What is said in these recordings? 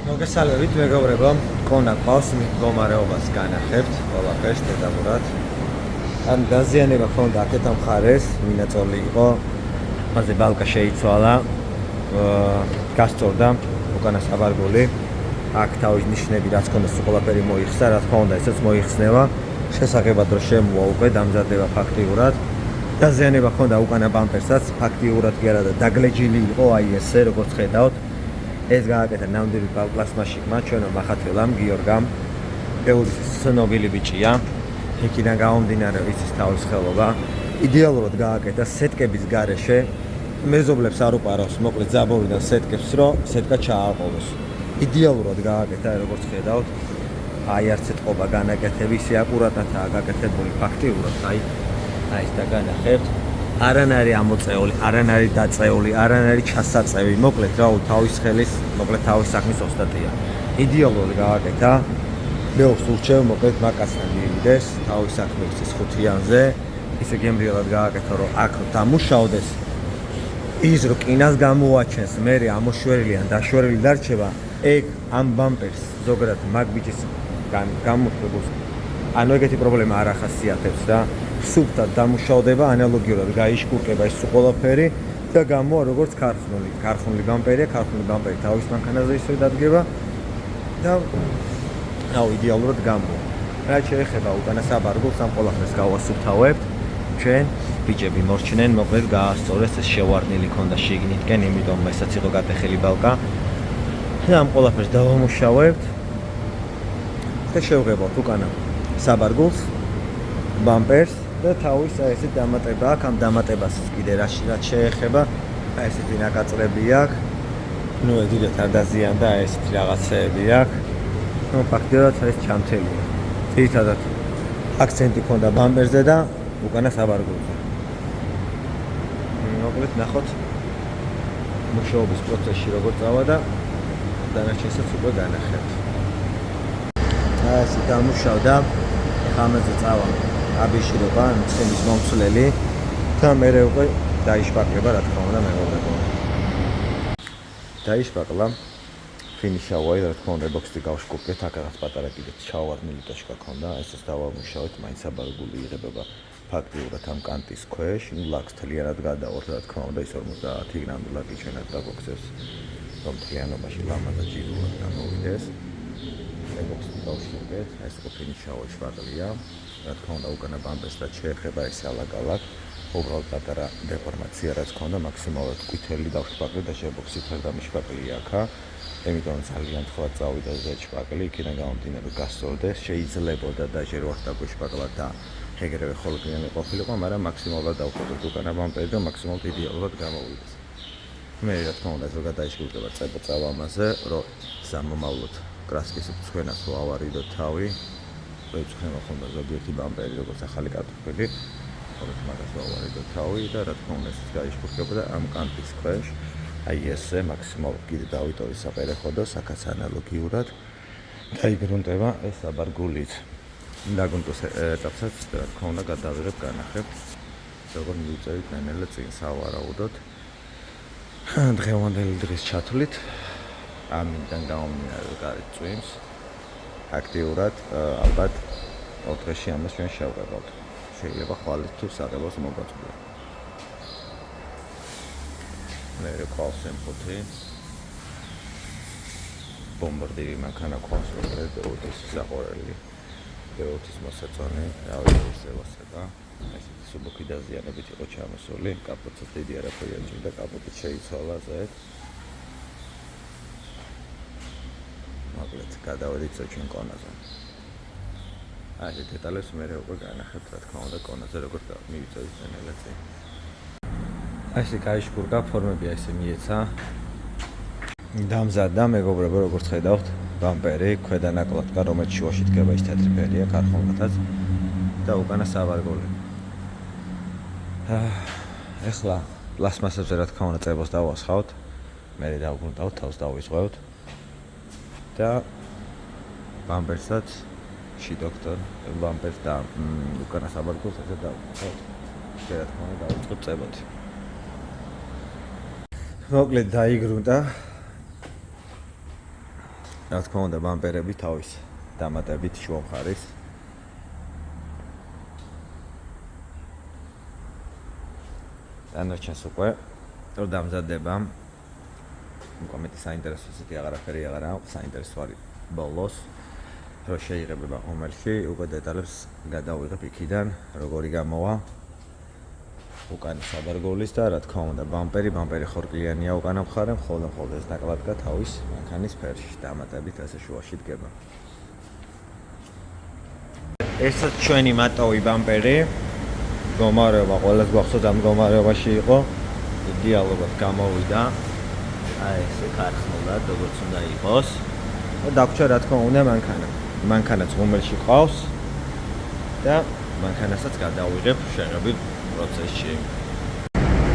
მოგესალმებით მეგობრებო, კონა ყავს მდგომარეობას განახებთ ყველაფერს დედამურად. ან დაზიანება ქონდა აქეთა მხარეს, მინაწოლი იყო, მასზე ბალკა შეიცვალა, გასწორდა უკანა საბარგული. აქ თავის ნიშნები რაც ქონდა ყველაფერი მოიხსნა, რა თქმა უნდა, ესეც მოიხსნება. შესაძლებლად რომ შემოვა უკვე დამზადება ფაქტიურად. დაზიანება ქონდა უკანა ბამპერსაც, ფაქტიურად კი არა და დაგლეჯილი იყო, აი ესე როგორც ხედავთ. ეს გააკეთა ნამდვილი პლასმასშიკმა ჩვენო მახათელამ გიორგამ. ბევრი ცნობილი ბიჭია. იქიდან გამომდინარე იცის თავის ხელობა. იდეალურად გააკეთა სეტკების გარეშე. მეზობლებს არ უყარავს, მოკლედ ზაბორიდან სეტკებს, რომ სეტკა ჩააყოლოს. იდეალურად გააკეთა, როგორც ხედავთ. აი არც ეთყობა განაკეთები, ისე აკურატადაა გაკეთებული ფაქტიურად, აი ეს დაგანახებთ. არანაირი ამოწეული, არანაირი დაწეული, არანაირი ჩასაწევი, მოკლედ რა თავის ხელის, მოკლედ თავის საქმის ოსტატია. იდეალურად გააკეთა. მეუღს ურჩევ, მოკლედ მაკაცთან მივიდეს, თავის საქმე იცის ხუთიანზე, ისე გემრიელად გააკეთა, რომ აქ დამუშავდეს. ის რო კინას გამოაჩენს, მე ამოშვერილი ან დაშვერილი დარჩება, ეგ ამ ბამპერს ზოგადად მაგ ბიჭის გამოშვებას. ანუ ეგეთი პრობლემა არ ახასიათებს რა. სუფთად დამუშავდება, ანალოგიურად გაიშკურკება ის ყველაფერი და გამოვა როგორც ქარხნული ბამპერია, ქარხნული ბამპერი თავის მანქანაზე ისე დადგება და იდეალურად გამოვა. რაც შეეხება უკანა საბარგულს, ამ ყველაფერს გავასუფთავებთ. ჩვენ ბიჭები მორჩნენ, მოკლედ გაასწორეს ეს შევარდნილი ქონდა შიგნითკენ, იმიტომ ესაც იყო გატეხილი ბალკა. და ამ ყველაფერს დავამუშავებთ და შევღებავთ უკანა საბარგულს, ბამპერს და თავის ესეთ დამატება აქვს, ამ დამატებას კიდე რაც შეეხება, ესეთი ნაკაწრები აქვს. ნუ დიდად არ დაზიანდა, ესეთი რაღაცეები აქვს. ნუ ფაქტობრივად ეს ჩამთელია. ძირითადად აქცენტი ქონდა ბამპერზე და უკანა საბარგულზე. მოკლედ ნახოთ მუშაობის პროცესში როგორ წავა და დანარჩენსაც უკვე განახებთ. ესე დამუშავდა, ამაზე წავა აბიშირება, ცემის მომცვლელი და მე უკვე დაიშპაკლება, რა თქმა უნდა, მეგობრებო. დაიშპაკლა, ფინიშავა, რა თქმა უნდა, ბოქსი გავშკურკეთ, აქაც პატარა კიდე ჩავარდნილი ტოჩკა ქონდა, ესეც დავამუშავეთ, მაინც საბარგული იღებება ფაქტიურად ამ კანტის ქვეშ, ლაკს თლიანად გადავართ, რა თქმა უნდა, ის 50 გრამი ლაკი ჩვენად დაბოქსებს, რომ თლიანობაში ლამაზად ჯილდოად გამოვიდეს. ბოქსი გავშკურკეთ, ეს უკვე ფინიშავა შპაკლია. რა თქმა უნდა, უკანა ბამპერს რაც შეეხება ეს ალაგ-ალაგ, უბრალოდ პატარა დეფორმაცია რაც ქონდა, მაქსიმალურად ყვითელი დავშპაკლე და შებოქსით ვერ დამიშპაკლია აქა. იმიტომ ძალიან თხლად წავიდა ზეჭპაკლი, იქიდან გამომდინარე გასწორდეს, შეიძლებოდა და ჯერ ვარ დაგვიშპაკლა და ეგრევე ხოლმე ყოფილიყო, მაგრამ მაქსიმალურად დავხოდოთ უკანა ბამპერი და მაქსიმალურად იდეალურად გამოვიდეს. მე რა თქმა უნდა ზოგადად დაიშკურკება წავა ამაზე, რომ სამომავლოდ კრასკის მწვენას რო ავარიდოთ თავი. ეცხრება ხონდა ზოგიერთი ბამპერი, როგორც ახალი კარტოფილი, როგორც მაგას ვავარიდოთ თავი და რა თქმა უნდა ეს გაიშკურკება და ამ კანტის ქვეშ, აი ესე მაქსიმალურად კიდე დავიტოვე საპერეხოდო, აქაც ანალოგიურად დაიბრუნდება ეს საბარგულით. დაგუნტოს ეტაპსაც რა თქმა უნდა გადავიღებ განახებთ, როგორ მივიწევით ნენელა წინ სავარაუდოდ. დღევანდელი დღის ჩათვლით ამიდან გამომდინარე გარეთ წვიმს. აქტიურად ალბათ ოთხეში ამას ჩვენ შევღებავთ. შეიძლება ხვალით თუ საღებავს მოგაწვია. მე ყავს M5 ბომბარდირი მანქანა ყავს ოდის საყორელი. ოდის მოსაწონი, ავიაციასება. ესეთი სუბოქი დაზიანებით იყო ჩამოსული, კაპოტიც დიდი არაფერი არ ჭირდა, კაპოტიც შეიცვალა ზედ. მოკლედ გადავედით ჩვენ კონაზე. აი ეს დეტალებს მე უკვე განახებთ, რა თქმა უნდა, კონაზე როგორ მივიწევით ნენელაცი. აი ესე გაიშკურკა, ფორმები აი ესე მიეცა. დამზადდა, მეგობრებო, როგორც ხედავთ, ბამპერი, ქვედა ნაკლატკა, რომელიც შუაში დგება ის თეთრი ფერია, ქარხნულადაც და უკანა საბარგული. ეხლა პლასმასებზე რა თქმა უნდა წებოს დავასხავთ. მე დავგუნდავთ, თავს დავისღვევთ. და ბამპერსაც შიდოქტორ ბამპერს და უკანა საბარგულს ესე დავუწყოთ. რა თქმა უნდა დავიწყოთ წებოთ. მოკლედ დაიგრუნდა რა თქმა უნდა, ბამპერები თავის დამატებით შუა მხარის. დანარჩენს უკვე რო დამზადება. უკამეტი საინტერესო ისეთი აღარაფერი აღარ აქვს, საინტერესო არის ბოლოს. რო შეიღებება ღომელში, უკვე დეტალებს გადავიღებ იქიდან, როგორი გამოვა. უკან საბარგოლის და რა თქმა უნდა, ბამპერი ხორკლიანია უკანა მხარე, მხოლოდ ეს დაკლადგა თავის მანქანის ფერში, დამატებით ასე შუაში დგება. ესაც ჩვენი მატოვი ბამპერი. მდგომარეობა ყველას გვახსოვს ამ მდგომარეობაში იყო. იდეალურად გამოვიდა. აი ესე ქარხნულად, როგორც უნდა იყოს. და დაგვრჩა რა თქმა უნდა მანქანა. მანქანაც ღუმელში ყავს და მანქანასაც გადავიღებ შეღებილ პროცესში.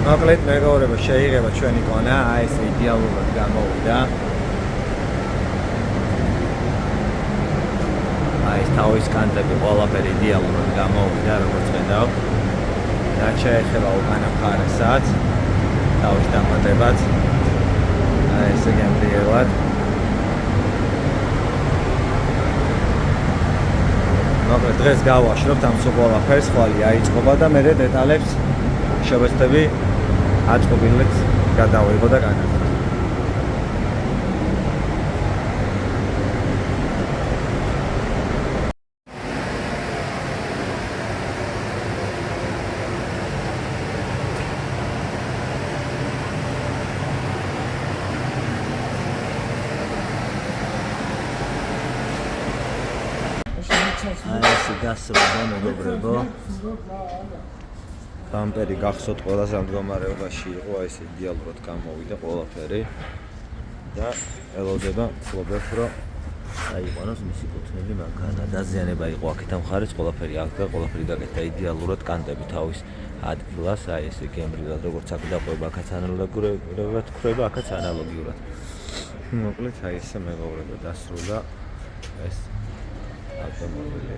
მოკლედ მეგობრებო, შეიღება ჩვენი კონა, აი ეს იდეალურად გამოვიდა. აი ეს თავის კანტები ყველაფერი იდეალურად გამოვიდა, როგორც ხედავთ. და შეეხება უკანა მხარესაც, თავის დამატებაც. აი ესე გემრიელად. მოკლედ დღეს გავაშრობთ ამ ყველაფერს, ხვალე აიწყობა და მე დეტალებს შევეცდები აწყობილებს გადავიღო და განაგრძო. ეს გასწრება მეგობრებო. ბამპერი გახსოვთ ყველას ამ მდგომარეობაში იყო, აი ეს იდეალურად გამოვიდა ყველაფერი და ელოდება ფლობებს რომ აიყვანოს მისი კუთვნილი მანქანა. დაზიანება იყო აქეთ ამ მხარეს, ყველაფერი აქ და ყველაფერი გაკეთდა იდეალურად, კანტები თავის ადგილას, აი ესე გემრიელად როგორც აქ დაყვება, აქაც ანალოგიურად ხრება, აქაც ანალოგიურად. მოკლედ აი ესე მეგობრებო დასრულდა ეს ავტომობილი.